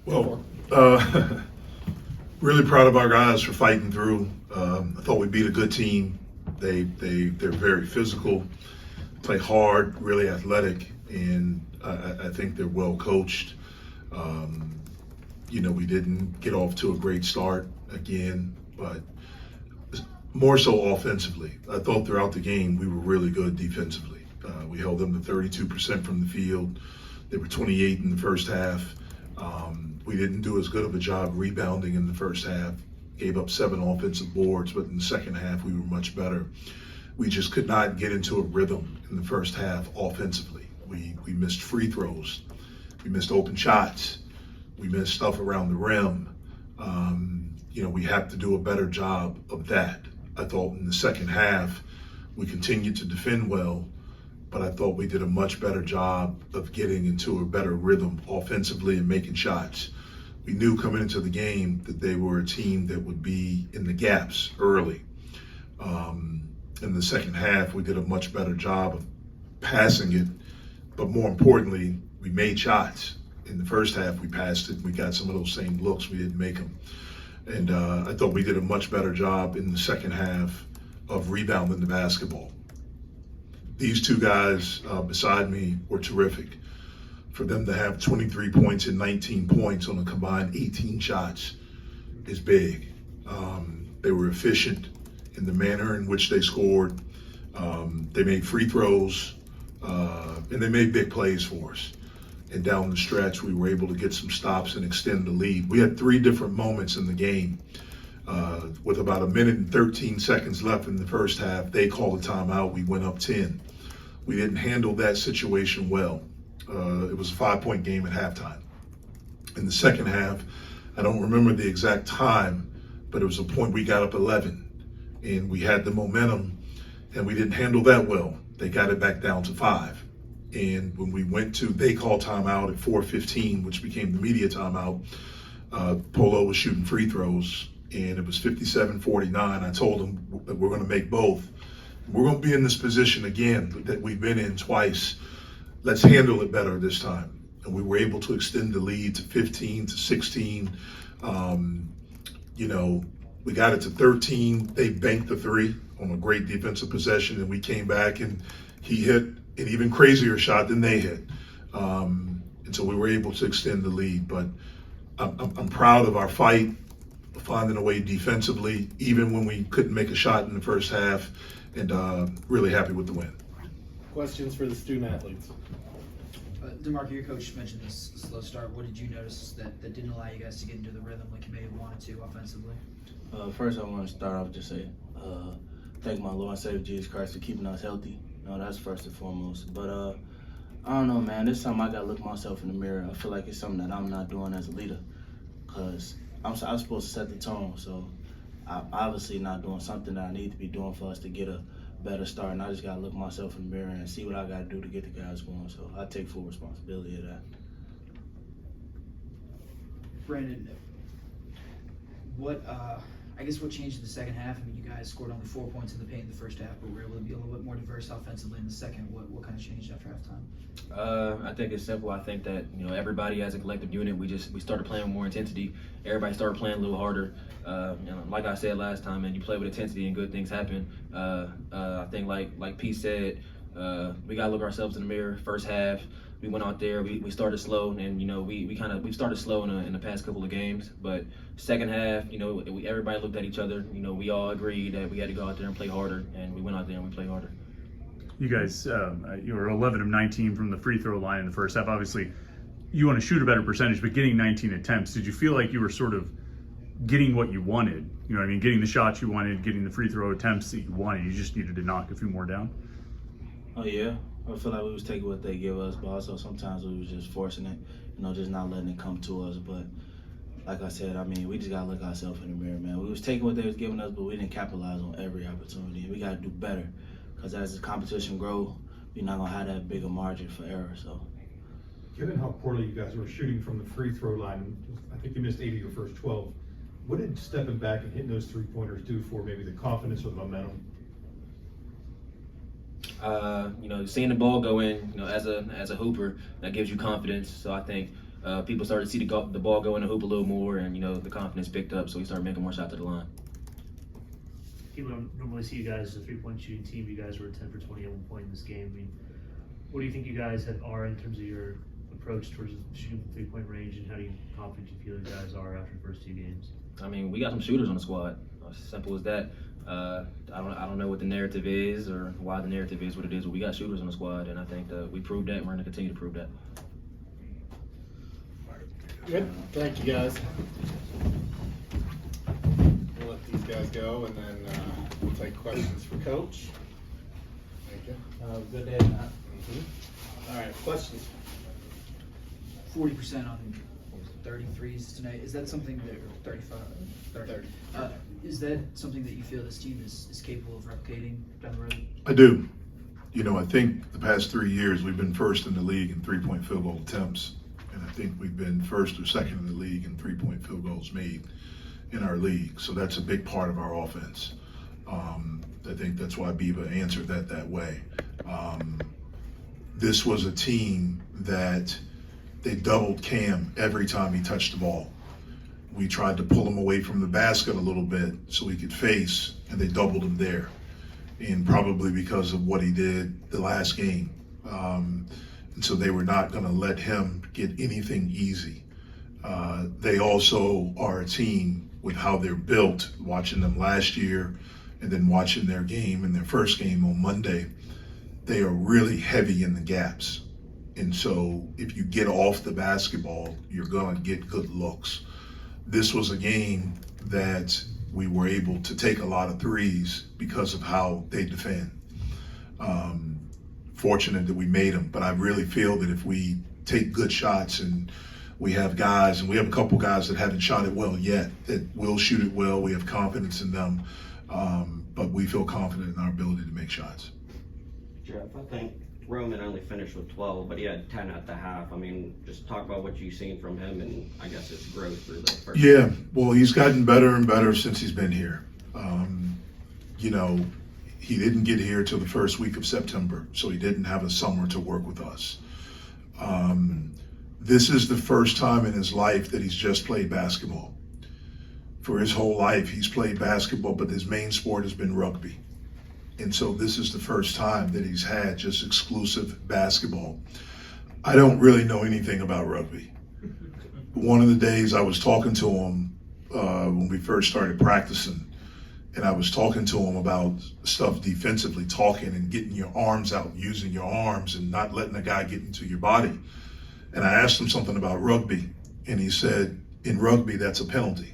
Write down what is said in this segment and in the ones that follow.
Well, really proud of our guys for fighting through. I thought we beat a good team. They're very physical, play hard, really athletic, and I think they're well coached. We didn't get off to a great start again, but more so offensively. I thought throughout the game we were really good defensively. We held them to 32% from the field. They were 28 in the first half. We didn't do as good of a job rebounding in the first half. Gave up 7 offensive boards, but in the second half we were much better. We just could not get into a rhythm in the first half offensively. We missed free throws. We missed open shots. We missed stuff around the rim. We have to do a better job of that. I thought in the second half we continued to defend well, but I thought we did a much better job of getting into a better rhythm offensively and making shots. We knew coming into the game that they were a team that would be in the gaps early. In the second half, we did a much better job of passing it, but more importantly, we made shots. In the first half, we passed it. We got some of those same looks. We didn't make them. And I thought we did a much better job in the second half of rebounding the basketball. These two guys beside me were terrific. For them to have 23 points and 19 points on a combined 18 shots is big. They were efficient in the manner in which they scored. They made free throws, and they made big plays for us. And down the stretch, we were able to get some stops and extend the lead. We had 3 different moments in the game. With about 1 minute and 13 seconds left in the first half, they called a timeout. We went up 10. We didn't handle that situation well. It was a 5-point game at halftime. In the second half, I don't remember the exact time, but it was a point we got up 11, and we had the momentum, and we didn't handle that well. They got it back down to 5. And when we went to, they called timeout at 4:15, which became the media timeout. Polo was shooting free throws, and it was 57-49. I told him that we're going to make both. We're going to be in this position again that we've been in twice. Let's handle it better this time. And we were able to extend the lead to 15 to 16. We got it to 13. They banked the 3 on a great defensive possession, and we came back and he hit an even crazier shot than they hit. And so we were able to extend the lead. But I'm proud of our fight, finding a way defensively, even when we couldn't make a shot in the first half, and really happy with the win. Questions for the student athletes? Damarco, your coach mentioned this slow start. What did you notice that didn't allow you guys to get into the rhythm like you may have wanted to offensively? First, I want to start off just say thank my Lord and Savior Jesus Christ for keeping us healthy. That's first and foremost. But I don't know, man. This time I got to look myself in the mirror. I feel like it's something that I'm not doing as a leader, because I'm supposed to set the tone. So I'm obviously not doing something that I need to be doing for us to get a better start. And I just got to look myself in the mirror and see what I got to do to get the guys going. So I take full responsibility of that. Brandin, what changed in the second half? I mean, you guys scored only 4 points in the paint in the first half, but were able to be a little bit more diverse offensively in the second. What kind of changed after halftime? I think it's simple. I think that everybody as a collective unit, we started playing with more intensity. Everybody started playing a little harder. Like I said last time, and you play with intensity and good things happen. I think like Pete said, we gotta look ourselves in the mirror. First half, we went out there, we started slow, and we started slow in the past couple of games. But second half, everybody looked at each other. We all agreed that we had to go out there and play harder, and we went out there and we played harder. You guys, you were 11 of 19 from the free throw line in the first half. Obviously, you want to shoot a better percentage, but getting 19 attempts, did you feel like you were sort of getting what you wanted? You know what I mean? Getting the shots you wanted, getting the free throw attempts that you wanted. You just needed to knock a few more down? Oh, yeah. I feel like we was taking what they give us, but also sometimes we was just forcing it, just not letting it come to us. But like I said, we just got to look ourselves in the mirror, man. We was taking what they was giving us, but we didn't capitalize on every opportunity. We got to do better, because as the competition grows, we're not going to have that big a margin for error. So, given how poorly you guys were shooting from the free throw line, I think you missed 8 of your first 12. What did stepping back and hitting those 3-pointers do for maybe the confidence or the momentum? Seeing the ball go in, as a hooper, that gives you confidence. So I think people started to see the ball go in the hoop a little more, and the confidence picked up, so we started making more shots at the line. People don't normally see you guys as a three-point shooting team. You guys were 10 for 20 at one point in this game. I mean, what do you think you guys are in terms of your approach towards shooting from three-point range, and how confident you feel you guys are after the first two games? I mean, we got some shooters on the squad. As simple as that. I don't know what the narrative is or why the narrative is what it is, but we got shooters on the squad, and I think that we proved that, and we're going to continue to prove that. Good. Thank you, guys. We'll let these guys go, and then we'll take questions for Coach. Thank you. Good day, Matt. All right, questions. 40% on 33s tonight. Is that something that, 35, 30. Is that something that you feel this team is capable of replicating down the road? I do. I think the past 3 years we've been first in the league in three-point field goal attempts, and I think we've been first or second in the league in three-point field goals made in our league. So that's a big part of our offense. I think that's why Biba answered that way. This was a team that they doubled Cam every time he touched the ball. We tried to pull him away from the basket a little bit so he could face, and they doubled him there. And probably because of what he did the last game. And so they were not going to let him get anything easy. They also are a team with how they're built, watching them last year and then watching their game in their first game on Monday. They are really heavy in the gaps. And so if you get off the basketball, you're going to get good looks. This was a game that we were able to take a lot of threes because of how they defend. Fortunate that we made them, but I really feel that if we take good shots and we have guys, and we have a couple guys that haven't shot it well yet, that will shoot it well. We have confidence in them, but we feel confident in our ability to make shots. Jeff, I think Roman only finished with 12, but he had 10 at the half. I mean, just talk about what you've seen from him and I guess his growth through the first. Yeah, well, he's gotten better and better since he's been here. He didn't get here till the first week of September, so he didn't have a summer to work with us. This is the first time in his life that he's just played basketball. For his whole life, he's played basketball, but his main sport has been rugby. And so this is the first time that he's had just exclusive basketball. I don't really know anything about rugby. One of the days I was talking to him when we first started practicing, and I was talking to him about stuff defensively, talking and getting your arms out, using your arms and not letting a guy get into your body. And I asked him something about rugby, and he said, in rugby, that's a penalty.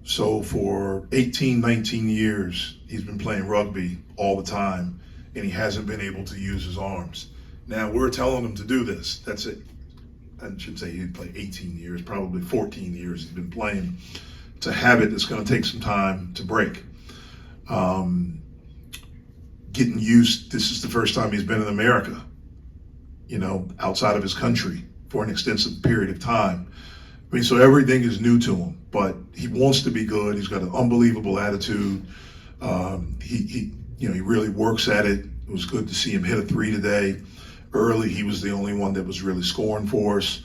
So for 18, 19 years, he's been playing rugby all the time, and he hasn't been able to use his arms. Now, we're telling him to do this. That's it. I should say he didn't play 18 years, probably 14 years he's been playing. It's a habit that's going to take some time to break. Getting used, this is the first time he's been in America, outside of his country for an extensive period of time. I mean, so everything is new to him, but he wants to be good. He's got an unbelievable attitude. He really works at it. It was good to see him hit a three today. Early, he was the only one that was really scoring for us.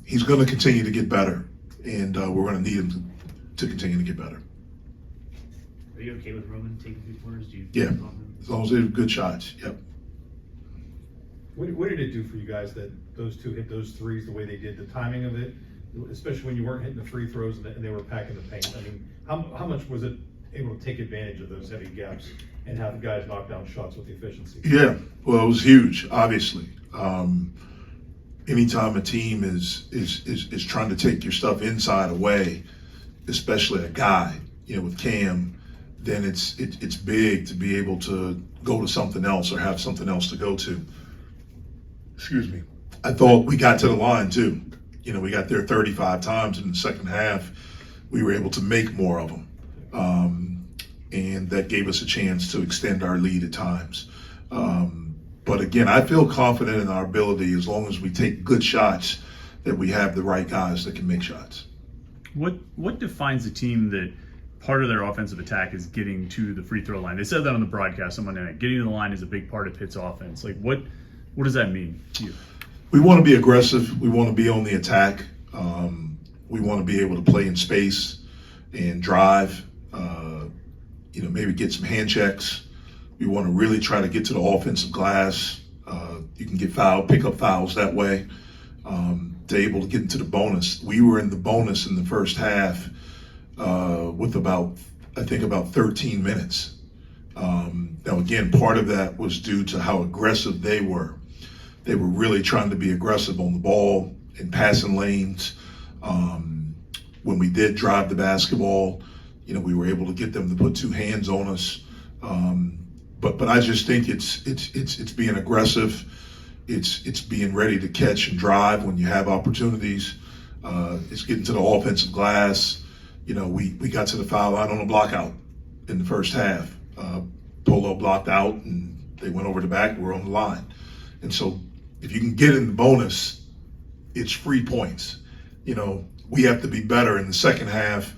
He's going to continue to get better, and we're going to need him to continue to get better. Are you okay with Roman taking 3 corners? Do you Yeah, as long as they have good shots. Yep. What did it do for you guys that those two hit those threes the way they did, the timing of it, especially when you weren't hitting the free throws and they were packing the paint? I mean, how much was it able to take advantage of those heavy gaps and have the guys knock down shots with efficiency? Yeah, well, it was huge, obviously. Anytime a team is trying to take your stuff inside away, especially a guy, with Cam, then it's big to be able to go to something else or have something else to go to. Excuse me. I thought we got to the line too. We got there 35 times in the second half. We were able to make more of them. And that gave us a chance to extend our lead at times. But again, I feel confident in our ability as long as we take good shots that we have the right guys that can make shots. What defines a team that part of their offensive attack is getting to the free throw line? They said that on the broadcast on Monday night. Getting to the line is a big part of Pitt's offense. Like what does that mean to you? We want to be aggressive. We want to be on the attack. We want to be able to play in space and drive, maybe get some hand checks. We want to really try to get to the offensive glass. You can get fouled, pick up fouls that way, to able to get into the bonus. We were in the bonus in the first half with about 13 minutes. Now, again, part of that was due to how aggressive they were. They were really trying to be aggressive on the ball in passing lanes. When we did drive the basketball, we were able to get them to put two hands on us. But I just think it's being aggressive. It's being ready to catch and drive when you have opportunities. It's getting to the offensive glass. We got to the foul line on a block out in the first half. Polo blocked out and they went over the back. We're on the line. And so if you can get in the bonus, it's free points. We have to be better in the second half.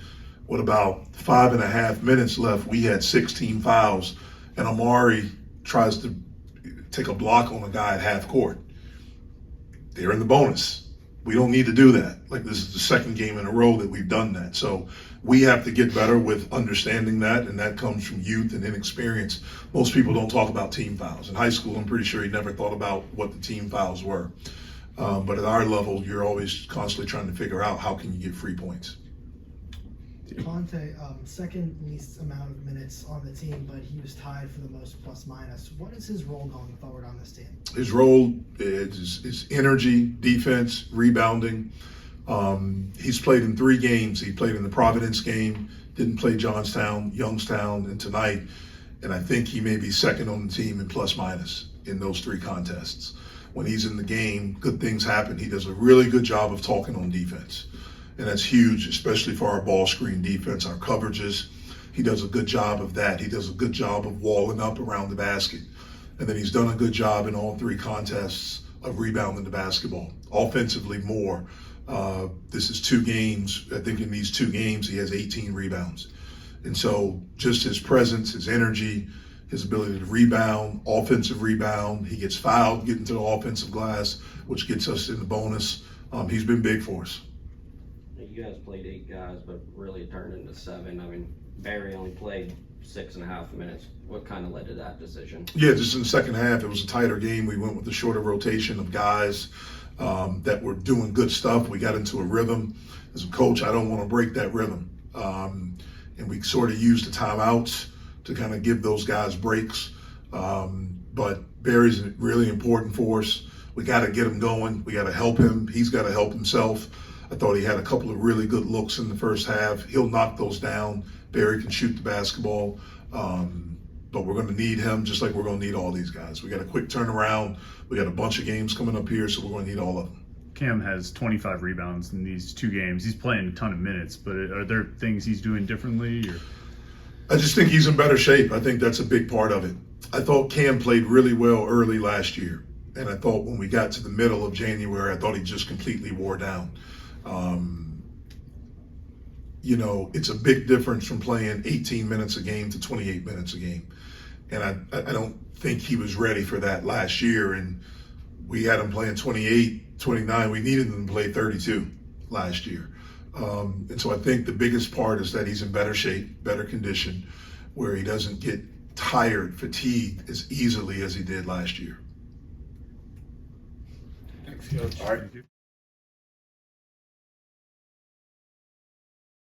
With about 5.5 minutes left, we had 16 fouls, and Amari tries to take a block on a guy at half court. They're in the bonus. We don't need to do that. Like, this is the second game in a row that we've done that. So we have to get better with understanding that, and that comes from youth and inexperience. Most people don't talk about team fouls. In high school, I'm pretty sure he never thought about what the team fouls were. But at our level, you're always constantly trying to figure out how can you get free points. Devontae, second least amount of minutes on the team, but he was tied for the most plus minus. What is his role going forward on this team? His role is energy, defense, rebounding. He's played in 3 games. He played in the Providence game, didn't play Johnstown, Youngstown, and tonight. And I think he may be second on the team in plus minus in those 3 contests. When he's in the game, good things happen. He does a really good job of talking on defense. And that's huge, especially for our ball screen defense, our coverages. He does a good job of that. He does a good job of walling up around the basket. And then he's done a good job in all 3 contests of rebounding the basketball. Offensively, more. This is 2 games. I think in these 2 games, he has 18 rebounds. And so just his presence, his energy, his ability to rebound, offensive rebound. He gets fouled, getting to the offensive glass, which gets us in the bonus. He's been big for us. You guys played 8 guys, but really it turned into 7. I mean, Barry only played 6.5 minutes. What kind of led to that decision? Yeah, just in the second half, it was a tighter game. We went with a shorter rotation of guys that were doing good stuff. We got into a rhythm. As a coach, I don't want to break that rhythm. And we sort of used the timeouts to kind of give those guys breaks. But Barry's really important for us. We got to get him going. We got to help him. He's got to help himself. I thought he had a couple of really good looks in the first half. He'll knock those down. Barry can shoot the basketball. But we're going to need him just like we're going to need all these guys. We got a quick turnaround. We got a bunch of games coming up here, so we're going to need all of them. Cam has 25 rebounds in these 2 games. He's playing a ton of minutes, but are there things he's doing differently? Or? I just think he's in better shape. I think that's a big part of it. I thought Cam played really well early last year. And I thought when we got to the middle of January, I thought he just completely wore down. It's a big difference from playing 18 minutes a game to 28 minutes a game. And I don't think he was ready for that last year. And we had him playing 28, 29. We needed him to play 32 last year. And so I think the biggest part is that he's in better shape, better condition, where he doesn't get tired, fatigued as easily as he did last year. Thanks, Coach. All right.